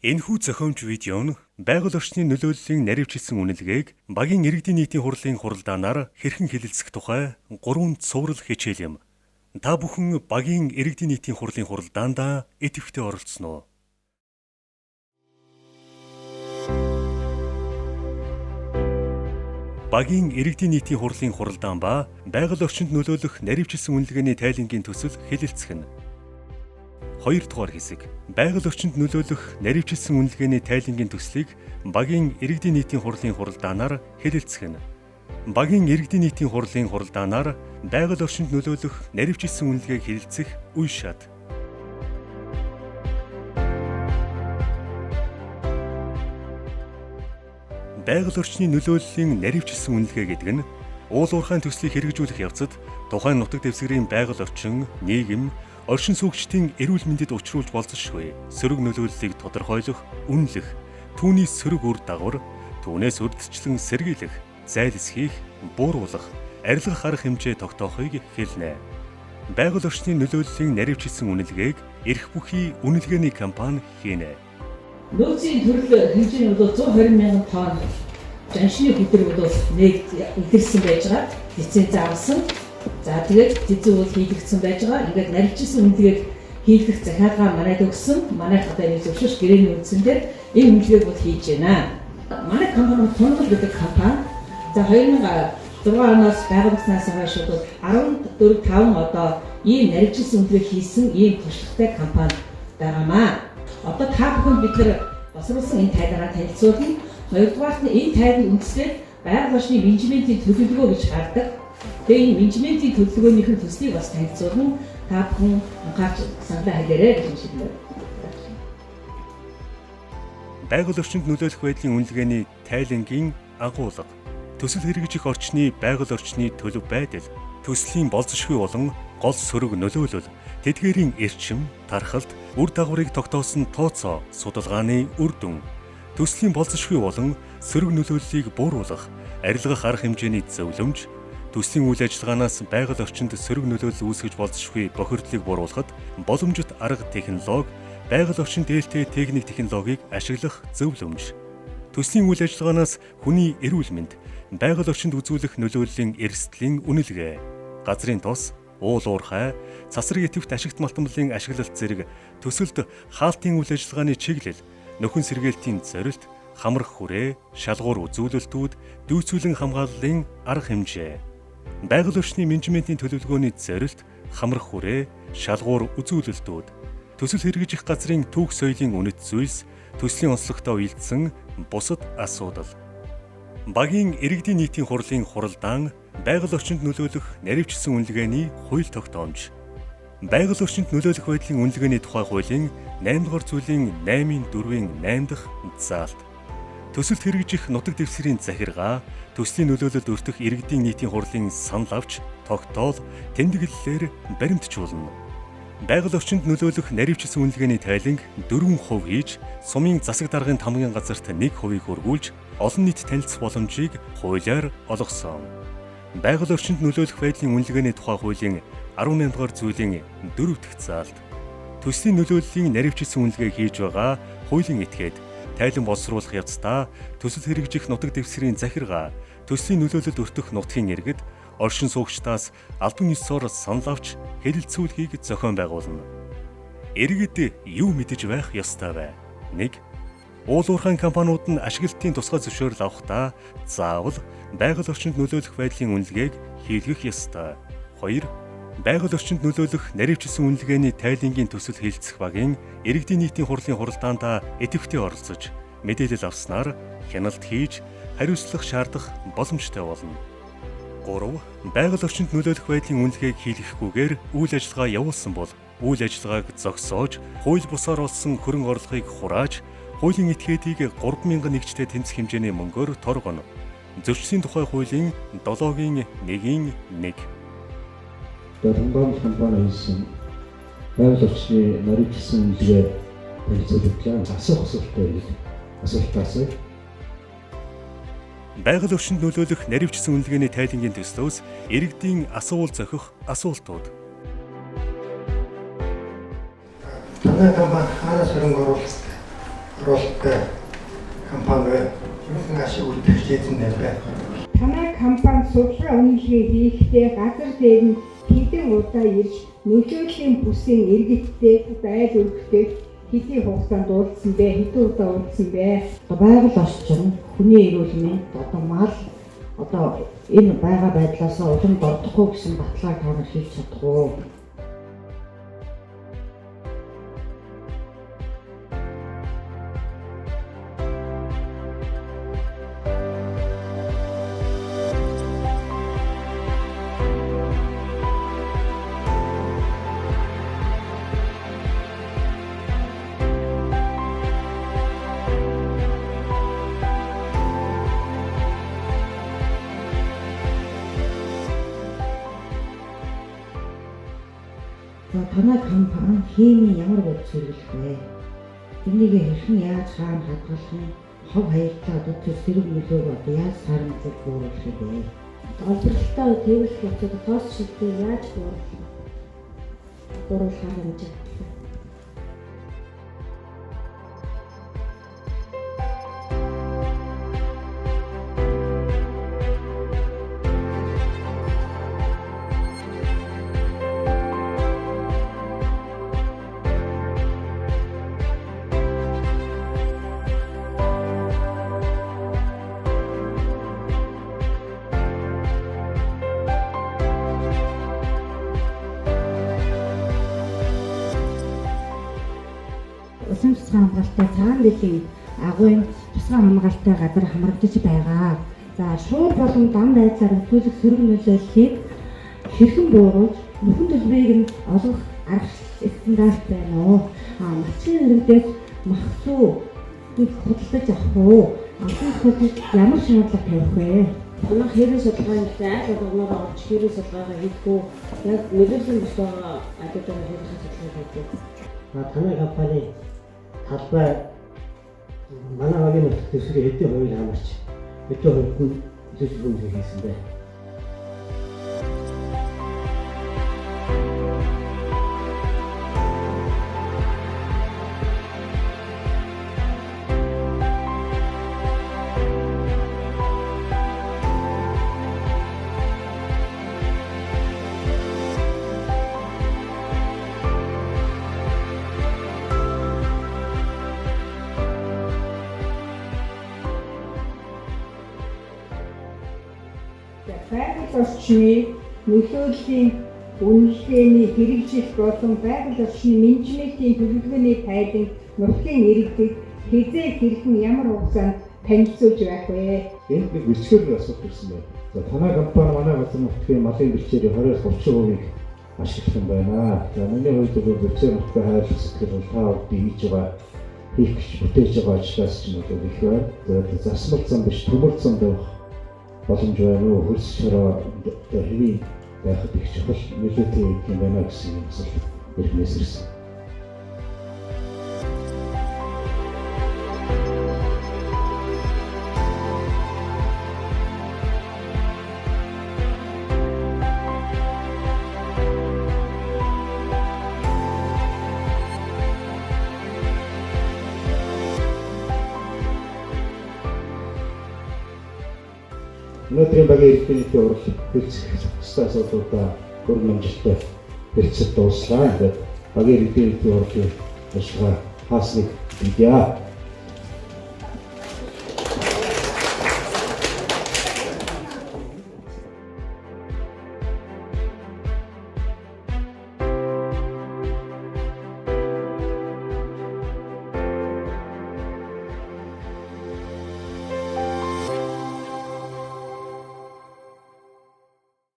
Энэхүү зохиомж видео нь байгаль орчны нөлөөллийн наривчилсан үнэлгээг багийн иргэдийн нийтийн хурлын хуралдаанаар хэрхэн хэлэлцэх тухай 3 цуврал хичээл юм. Та бүхэн багийн иргэдийн нийтийн хурлын хуралдаанд идэвхтэй оролцсон уу? Багийн иргэдийн нийтийн хурлын хуралдаан ба байгаль орчинд нөлөөлөх наривчилсан үнэлгээний тайлангийн төсөл хэлэлцэх нь. 2 дугаар хэсэг. Байгаль орчинд нөлөөлөх наривчилсан үнэлгээний тайлангийн төслийг багийн иргэдийн нийтийн хурлын хуралдаанаар хэлэлцэх нь. Багийн иргэдийн нийтийн хурлын хуралдаанаар байгаль орчинд нөлөөлөх наривчилсан үнэлгээг хэлэлцэх үе шат. Байгаль орчны нөлөөллийн наривчилсан үнэлгээ гэдэг нь уул уурхайн төслийг хэрэгжүүлэх явцад тухайн нутаг дэвсгэрийн байгаль орчин, нийгэм, оршин суугчдын эрүүл мэндэд учруулж болзошгүй сөрөг нөлөөллийг тодорхойлох, үнэлэх, түүний сөрөг үр дагавар, түүнээс урьдчилан сэргийлэх, зайлсхийх, бууруулах, арилгах арга хэмжээ тогтоохыг хэлнэ. Байгаль орчны нөлөөллийн наривчилсан үнэлгээг эрх бүхий үнэлгээний компани хийнэ. Нөөцийн төрөл хэмжээ нь бол 120 мянган тонн жаншны хөдөр бол илэрсэн байж байгаа. Лиценз авсан. За тэгээд тэзүү бол хийгдсэн байж байгаа. Ингээд наривчилсан үнэлгээг хийх захиалгаа манайд өгсөн. Манайх одоо нэг зөвшөөрч гэрээний үндсэн дээр энэ үнэлгээг бол хийж байна. Манай компани Тунгал гэдэг компани. За 2006 оноос байгуулагдсанаас хойш бол 14-5 одоо ийм наривчилсан үнэлгээ хийсэн ийм туршлагатай компани байгаамаа. Одоо та бүхэн бид нар босруулсан энэ тайлбараа танилцуулна. Хоёрдугаарт нь энэ тайлбар үндэслээд байгаль орчны менежментийн төлөвлөгөө гэж гардаг. Тэгээ энэ менежментийн төлөвлөгөөнийхэн төслийг бас танилцуулна. Та бүхэн анхаарч саналаа хэлээрэй гэж шийдвэр. Байгаль орчинд нөлөөлөх байдлын үнэлгээний тайлангийн агуулга. Төсөл хэрэгжих орчны байгаль орчны төлөв байдал, төслийн болзошгүй болон гол сөрөг нөлөөлөл, тэдгээрийн эрчим, тархалт, үр дагаврыг тогтоосон тооцоо, судалгааны үр дүн, төслийн болзошгүй болон сөрөг нөлөөллийг бууруулах, арилгах арга хэмжээний зөвлөмж, төслийн үйл ажиллагаанаас байгаль орчинд сөрөг нөлөөлөл үүсгэж болзошгүй бохирдлыг бууруулахад боломжит арга технологи, байгаль орчинд ээлтэй техник технологиг ашиглах зөвлөмж, төслийн үйл ажиллагаанаас хүний эрүүл мэнд, байгаль орчинд үзүүлэх нөлөөллийн эрсдлийн үнэлгээ, газрын тос, уул уурхай, цасраг идэвхт ашигт малтмалын ашиглалт зэрэг төсөлд хаалтын үйл ажиллагааны чиглэл, нөхөн сэргээлтийн зорилт, хамрах хүрээ, шалгуур үзүүлэлтүүд, дүүцүүлэн хамгааллын арга хэмжээ. Байгаль орчны менежментийн төлөвлөгөөний зорилт, хамрах хүрээ, шалгуур үзүүлэлтүүд, төсөл хэрэгжих газрын түүх соёлын үнэт зүйлс, төслийн онцлогтой уялдсан бусад асуудал. Багийн иргэдийн нийтийн хурлын хуралдаан байгаль орчинд нөлөөлөх наривчилсан үнэлгээний хууль тогтоомж. Байгаль орчинд нөлөөлөх байдлын үнэлгээний тухай хуулийн 8 дугаар зүйлийн 8-ын 4-ийн 8 дахь заалт. Төсөлд хэрэгжих нутаг дэвсгэрийн захиргаа, төслийн нөлөөлөлд өртөх иргэдийн нийтийн хурлын санал авч, тогтоол, тэмдэглэлээр баримтжуулна. Байгаль орчинд нөлөөлөх наривчилсан үнэлгээний тайланг 4% хийж, сумын засаг даргын тамгын газарт 1% хөргүүлж, олон нийт танилцах боломжийг хуулиар олгосон. Байгаль орчинд нөлөөлөх байдлын үнэлгээний тухай хуулийн 18 дугаар зүйлийн 4 дахь заалт. Төслийн нөлөөллийн наривчилсан үнэлгээ хийж байгаа хуулийн этгээд тайлан боловсруулах явцдаа төсөл хэрэгжих нутаг дэвсгэрийн захиргаа, төслийн нөлөөлөлд өртөх нутгийн иргэд, оршин суугчдаас албан ёсоор санал авч хэлэлцүүлэхийг зохион байгуулна. Иргэд юу мэдэж байх ёстой вэ? 1. Уул уурхайн компаниуд нь ашиглалтын тусгай зөвшөөрөл авахдаа заавал байгаль орчинд нөлөөлөх байдлын үнэлгээг хийлгэх ёстой. 2. Байгаль орчинд нөлөөлөх наривчилсан үнэлгээний тайлангийн төсөл хэлэлцэх багийн иргэдийн нийтийн хурлын хуралдаанд идэвхтэй оролцож, мэдээлэл авснаар хяналт хийж, хариуцлах шаардах боломжтой болно. 3. Байгаль орчинд нөлөөлөх байдлын үнэлгээг хийлгэхгүйгээр үйл ажиллагаа явуулсан бол үйл ажиллагааг зогсоож, хууль бусаар олсон хөрөнгө орлогыг хурааж, хуулийн этгээдийг 3,000 нэгжтэй тэнцэх хэмжээний мөнгөөр торгоно. Зөрчлийн тухай хуулийн 7-гийн 1-ийн 1. Тунгал компани хийсэн байгаль орчны наривчилсан үнэлгээ танилцуулсан асуулттай асуултаас Байгаль орчинд нөлөөлөх наривчилсан үнэлгээний тайлангийн төслөөс иргэдийн асуул зохих асуултууд. Манай компани хаанаас хөрөнгө оруулалт оруулалттай компани байна. Ирсэн ашиг үлдэх эзэндээ байна. Танай компани судалгаа үнэлгээ хийхдээ газар дээр нь хэдэн удаа ирж нөлөөллийн бүсийн иргэдтэй байр өргөдөг хэдийн хугацаанд уулзсан бэ? Хэдэн удаа уулзсан бэ? Байгаль орчин, хүний эрүүл мэнд, мал энэ байгаа байдлаас улам дордохгүй гэсэн баталгааг та нар хийж чадах уу? Танай компани химийн ямар бодис хэрэглэх вэ? Энийг хэрхэн яаж хаана хадгалах нь хов хаягдлаа тэр зэрэг нөлөөг яаж сарамжуулж бууруулах вэ? Олборлолтой тэврэх процесс тоос шилдэг яаж бууруулах хэмжээ. Усан тусгай хамгаалалттай цагаан дэлхийн агуйн тусгай хамгаалалттай газар хамрагдаж байгаа. За шууд болон дан байдлаар нөхцөлөх сөрөг нөлөөллийг хэрхэн бууруулж бүхэн төлбөрийг нь олгох арга стандарт байна уу? Малчийн иргэдээс махсуу худалдаж авах уу? Олон хүмүүс ямар шаардлага тавих вэ? Танах хэрэг судалгааны аль болгоноор орж хэрэг судалгаагаа хийх үү? Яг нөлөөлсөн бус байгаа ажлуудаар хэрэг судалгаа хийх үү? Танай компани талбай манай багийн нутагт төсвийн хэдийн хувийг хамаарч хэдэн хувьд нь зөвлөгөө хийсэн бэ? Байгаль орчны нөлөөллийн үнэлгээний хэрэгжил болон байгаль орчны менежментийн төлөвлөгөөний тайлан нутгийн иргэдэд хэзээ хэрхэн ямар хугацаанд танилцуулж байх вэ? Энд нэг бэлчээр асуулт ирсэн байна. За танай компани манай газар нутгийн малын бэлчээрийн 20-30% ашиглах юм байна. За миний хувьд бол бэлчээр нутгийн хайрлах сэтгэл бол та бүхэн хийж байгаа хийх гэж бүтээж байгаа ажлаас ч нэг их байна. За засмал зам биш төмөр зам байх боломж байна уу? Хөлс шороо хэвийн байхад их чухал нөлөөтэй юм байна гэсэн юм асуулт ирнээс ирсэн. Өнөөдрийн багийн иргэдийн урал хэлцэх хэвээр асуудлуудаа бүрэн амжилттай хэлцэж дууслаа. Ингээд багийн иргэдийн уралын ашиглаа хаасныг мэдээ.